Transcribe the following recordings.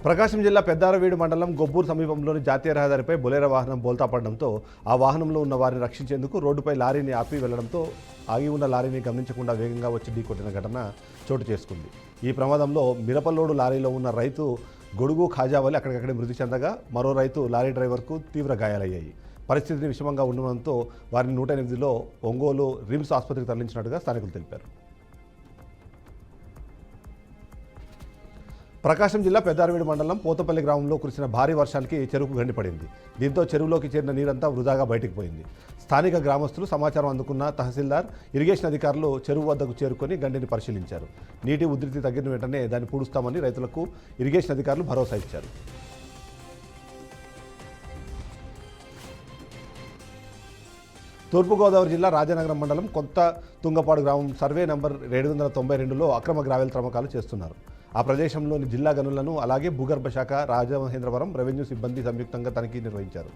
ప్రకాశం జిల్లా పెద్దారవీడు మండలం గొబ్బూరు సమీపంలోని జాతీయ రహదారిపై బొలెరో వాహనం బోల్తా పడడంతో ఆ వాహనంలో ఉన్న వారిని రక్షించేందుకు రోడ్డుపై లారీని ఆపి వెళ్లడంతో ఆగి ఉన్న లారీని గమనించకుండా వేగంగా వచ్చి ఢీకొట్టిన ఘటన చోటు చేసుకుంది. ఈ ప్రమాదంలో మిరపలోడు లారీలో ఉన్న రైతు గొడుగు ఖాజావలి అక్కడికక్కడే మృతి చెందగా మరో రైతు లారీ డ్రైవర్కు తీవ్ర గాయాలయ్యాయి. పరిస్థితి విషమంగా ఉండడంతో వారిని 108లో ఒంగోలు రిమ్స్ ఆసుపత్రికి తరలించినట్టుగా స్థానికులు తెలిపారు. ప్రకాశం జిల్లా పెద్దారవీడు మండలం పోతపల్లి గ్రామంలో కురిసిన భారీ వర్షానికి చెరువుకు గండిపడింది. దీంతో చెరువులోకి చేరిన నీరంతా వృధాగా బయటకు పోయింది. స్థానిక గ్రామస్తులు సమాచారం అందుకున్న తహసీల్దార్, ఇరిగేషన్ అధికారులు చెరువు వద్దకు చేరుకొని గండిని పరిశీలించారు. నీటి ఉధృతి తగ్గిన వెంటనే దాన్ని పూడుస్తామని రైతులకు ఇరిగేషన్ అధికారులు భరోసా ఇచ్చారు. తూర్పుగోదావరి జిల్లా రాజానగరం మండలం కొత్త తుంగపాడు గ్రామం సర్వే నంబర్ 792లో అక్రమ గ్రావెల్ త్రవ్వకాలు చేస్తున్నారు. ఆ ప్రదేశంలోని జిల్లా గనులను అలాగే భూగర్భ శాఖ, రాజమహేంద్రవరం రెవెన్యూ సిబ్బంది సంయుక్తంగా తనిఖీ నిర్వహించారు.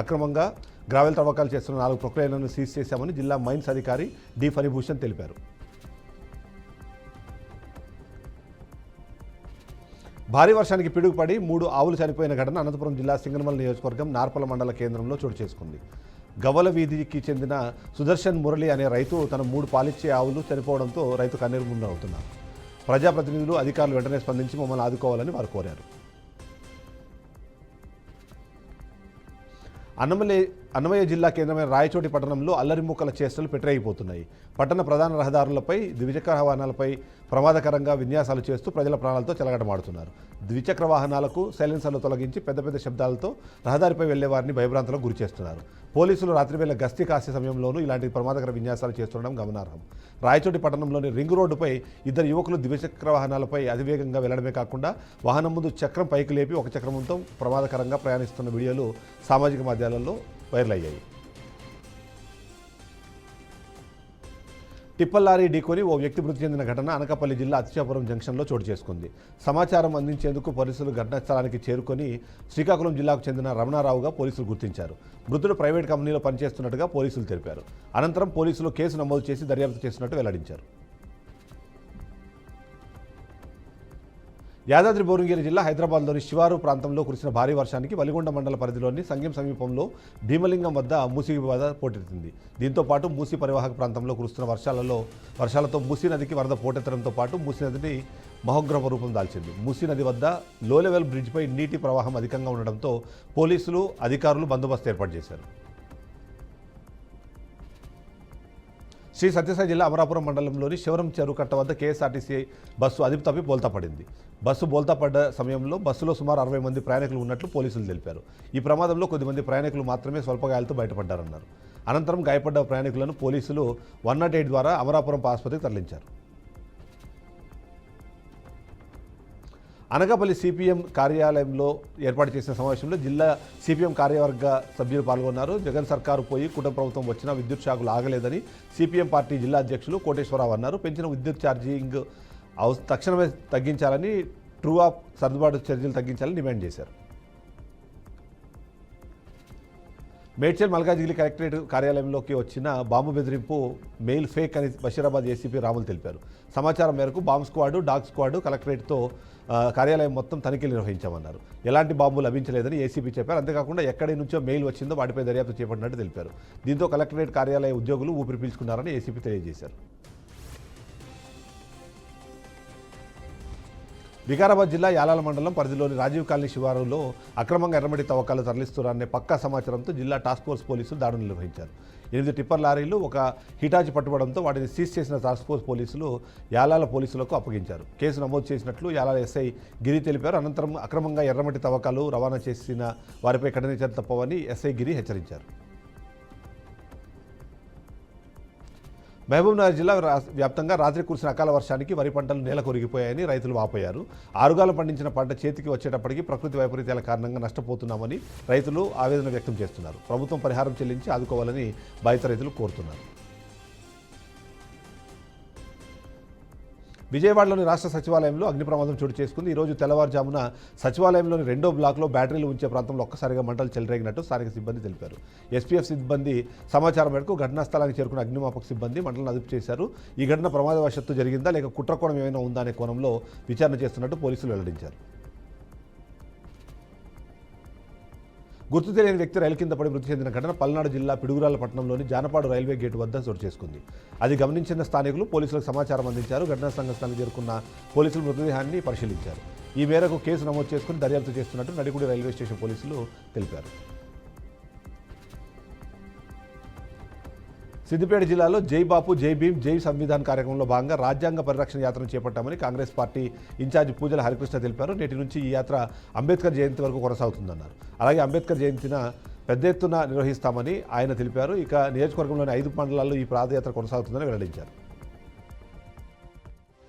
అక్రమంగా గ్రావెల్ త్రవ్వకాలు చేస్తున్న 4 ప్రొక్లైన్లను సీజ్ చేశామని జిల్లా మైన్స్ అధికారి డి ఫణిభూషణ్ తెలిపారు. భారీ వర్షానికి పిడుగుపడి 3 ఆవులు చనిపోయిన ఘటన అనంతపురం జిల్లా సింగనమల నియోజకవర్గం నార్పల మండల కేంద్రంలో చోటు చేసుకుంది. గవ్వల వీధికి చెందిన సుదర్శన్ మురళి అనే రైతు తన 3 పాలిచ్చే ఆవులు చనిపోవడంతో రైతు కన్నీరుమున్నవుతున్నారు. ప్రజాప్రతినిధులు, అధికారులు వెంటనే స్పందించి మమ్మల్ని ఆదుకోవాలని వారు కోరారు. అన్నమయ్య జిల్లా కేంద్రమైన రాయచోటి పట్టణంలో అల్లరిముక్కల చేష్టలు పెట్టరేగిపోతున్నాయి. పట్టణ ప్రధాన రహదారులపై, ద్విచక్ర వాహనాలపై ప్రమాదకరంగా విన్యాసాలు చేస్తూ ప్రజల ప్రాణాలతో చెలగటమాడుతున్నారు. ద్విచక్ర వాహనాలకు సైలెన్సర్లు తొలగించి పెద్ద పెద్ద శబ్దాలతో రహదారిపై వెళ్లే వారిని భయభ్రాంతులకు గురిచేస్తున్నారు. పోలీసులు రాత్రివేళ గస్తీ కాసే సమయంలోనూ ఇలాంటి ప్రమాదకర విన్యాసాలు చేస్తుండడం గమనార్హం. రాయచోటి పట్టణంలోని రింగ్ రోడ్డుపై 2 యువకులు ద్విచక్ర వాహనాలపై అతివేగంగా వెళ్లడమే కాకుండా వాహనం ముందు చక్రం పైకి లేపి ఒక చక్రంతో ప్రమాదకరంగా ప్రయాణిస్తున్న వీడియోలు సామాజిక మాధ్యమాలలో వైరల్ అయ్యాయి. టిప్పర్ లారీ ఢీకొని ఓ వ్యక్తి మృతి చెందిన ఘటన అనకాపల్లి జిల్లా అతిశాపురం జంక్షన్లో చోటు చేసుకుంది. సమాచారం అందించేందుకు పోలీసులు ఘటనా స్థలానికి చేరుకొని శ్రీకాకుళం జిల్లాకు చెందిన రమణారావుగా పోలీసులు గుర్తించారు. మృతుడు ప్రైవేట్ కంపెనీలో పనిచేస్తున్నట్టుగా పోలీసులు తెలిపారు. అనంతరం పోలీసులు కేసు నమోదు చేసి దర్యాప్తు చేస్తున్నట్టు వెల్లడించారు. యాదాద్రి భువనగిరి జిల్లా హైదరాబాద్లోని శివారు ప్రాంతంలో కురిసిన భారీ వర్షానికి వలిగొండ మండల పరిధిలోని సంగెం సమీపంలో భీమలింగం వద్ద మూసీ వరద పోటెత్తింది. దీంతో పాటు మూసీ పరివాహక ప్రాంతంలో కురుస్తున్న వర్షాలతో మూసీ నదికి వరద పోటెత్తడంతో పాటు మూసీ నదిని మహోగ్రహ రూపం దాల్చింది. మూసీ నది వద్ద లో లెవెల్ బ్రిడ్జ్పై నీటి ప్రవాహం అధికంగా ఉండడంతో పోలీసులు, అధికారులు బందోబస్తు ఏర్పాటు చేశారు. శ్రీ సత్యసాయి జిల్లా అమరాపురం మండలంలోని శివరం చెరువు కట్ట వద్ద కేఎస్ఆర్టీసీ బస్సు అదుపు తప్పి బోల్తా పడింది. బస్సు బోల్తా పడ్డ సమయంలో బస్సులో సుమారు 60 మంది ప్రయాణికులు ఉన్నట్లు పోలీసులు తెలిపారు. ఈ ప్రమాదంలో కొద్దిమంది ప్రయాణికులు మాత్రమే స్వల్ప గాయాలతో బయటపడ్డారన్నారు. అనంతరం గాయపడ్డ ప్రయాణికులను పోలీసులు 108 ద్వారా అమరాపురం ఆసుపత్రికి తరలించారు. అనకాపల్లి సిపిఎం కార్యాలయంలో ఏర్పాటు చేసిన సమావేశంలో జిల్లా సిపిఎం కార్యవర్గ సభ్యులు పాల్గొన్నారు. జగన్ సర్కారు పోయి కుటుంబ ప్రభుత్వం వచ్చినా విద్యుత్ షాకులు ఆగలేదని సిపిఎం పార్టీ జిల్లా అధ్యక్షులు కోటేశ్వరరావు అన్నారు. పెంచిన విద్యుత్ ఛార్జింగ్ తక్షణమే తగ్గించాలని, ట్రూ ఆప్ సర్దుబాటు చర్యలు తగ్గించాలని డిమాండ్ చేశారు. మేడ్చల్ మల్కాజిగిరి కలెక్టరేట్ కార్యాలయంలోకి వచ్చిన బాంబు బెదిరింపు మెయిల్ ఫేక్ అని బషీరాబాద్ ఏసీపీ రాములు తెలిపారు. సమాచారం మేరకు బాంబ్ స్క్వాడ్, డాగ్ స్క్వాడ్ కలెక్టరేట్తో కార్యాలయం మొత్తం తనిఖీలు నిర్వహించామన్నారు. ఎలాంటి బాంబు లభించలేదని ఏసీపీ చెప్పారు. అంతేకాకుండా ఎక్కడి నుంచో మెయిల్ వచ్చిందో వాటిపై దర్యాప్తు చేపట్టినట్టు తెలిపారు. దీంతో కలెక్టరేట్ కార్యాలయ ఉద్యోగులు ఊపిరి పీల్చుకున్నారని ఏసీపీ తెలియజేశారు. వికారాబాద్ జిల్లా యాలాల మండలం పరిధిలోని రాజీవ్ కాలనీ శివారులో అక్రమంగా ఎర్రమట్టి తవ్వకాలు తరలిస్తున్నారనే పక్కా సమాచారంతో జిల్లా టాస్క్ ఫోర్స్ పోలీసులు దాడులు నిర్వహించారు. 8 టిప్పర్ లారీలు, ఒక హిటాచి పట్టుబడంతో వాటిని సీజ్ చేసిన టాస్క్ ఫోర్స్ పోలీసులు యాలాల పోలీసులకు అప్పగించారు. కేసు నమోదు చేసినట్లు యాలాల ఎస్ఐ గిరి తెలిపారు. అనంతరం అక్రమంగా ఎర్రమట్టి తవ్వకాలు రవాణా చేసిన వారిపై కఠిన చర్య తప్పవని ఎస్ఐ గిరి హెచ్చరించారు. మహబూబ్నగర్ జిల్లా వ్యాప్తంగా రాత్రి కురిసిన అకాల వర్షానికి వరి పంటలు నేల కొరిగిపోయాయని రైతులు వాపోయారు. ఆరుగాలం పండించిన పంట చేతికి వచ్చేటప్పటికీ ప్రకృతి వైపరీత్యాల కారణంగా నష్టపోతున్నామని రైతులు ఆవేదన వ్యక్తం చేస్తున్నారు. ప్రభుత్వం పరిహారం చెల్లించి ఆదుకోవాలని బాధిత రైతులు కోరుతున్నారు. విజయవాడలోని రాష్ట్ర సచివాలయంలో అగ్ని ప్రమాదం చోటు చేసుకుంది. ఈరోజు తెల్లవారుజామున సచివాలయంలోని 2వ బ్లాక్లో బ్యాటరీలు ఉంచే ప్రాంతంలో ఒక్కసారిగా మంటలు చెలరేగినట్టు స్థానిక సిబ్బంది తెలిపారు. ఎస్పీఎఫ్ సిబ్బంది సమాచారం మేరకు ఘటనా స్థలానికి చేరుకున్న అగ్నిమాపక సిబ్బంది మంటలను అదుపు చేశారు. ఈ ఘటన ప్రమాదవశాత్తు జరిగిందా లేక కుట్రకోణం ఏమైనా ఉందా అనే కోణంలో విచారణ చేస్తున్నట్టు పోలీసులు వెల్లడించారు. గుర్తు తెలియని వ్యక్తి రైలు కింద పడి మృతి చెందిన ఘటన పల్నాడు జిల్లా పిడుగురాల పట్టణంలోని జానపాడు రైల్వే గేటు వద్ద చోటు చేసుకుంది. అది గమనించిన స్థానికులు పోలీసులకు సమాచారం అందించారు. ఘటనా స్థలానికి చేరుకున్న పోలీసులు మృతదేహాన్ని పరిశీలించారు. ఈ మేరకు కేసు నమోదు చేసుకుని దర్యాప్తు చేస్తున్నట్టు నడికుడి రైల్వే స్టేషన్ పోలీసులు తెలిపారు. సిద్దిపేట జిల్లాలో జై బాపు జై భీమ్ జై సంవిధాన్ కార్యక్రమంలో భాగంగా రాజ్యాంగ పరిరక్షణ యాత్రను చేపట్టామని కాంగ్రెస్ పార్టీ ఇన్ఛార్జి పూజల హరికృష్ణ తెలిపారు. నేటి నుంచి ఈ యాత్ర అంబేద్కర్ జయంతి వరకు కొనసాగుతుందన్నారు. అలాగే అంబేద్కర్ జయంతిన పెద్ద ఎత్తున నిర్వహిస్తామని ఆయన తెలిపారు. ఇక నియోజకవర్గంలోని 5 మండలాల్లో ఈ పాదయాత్ర కొనసాగుతుందని వెల్లడించారు.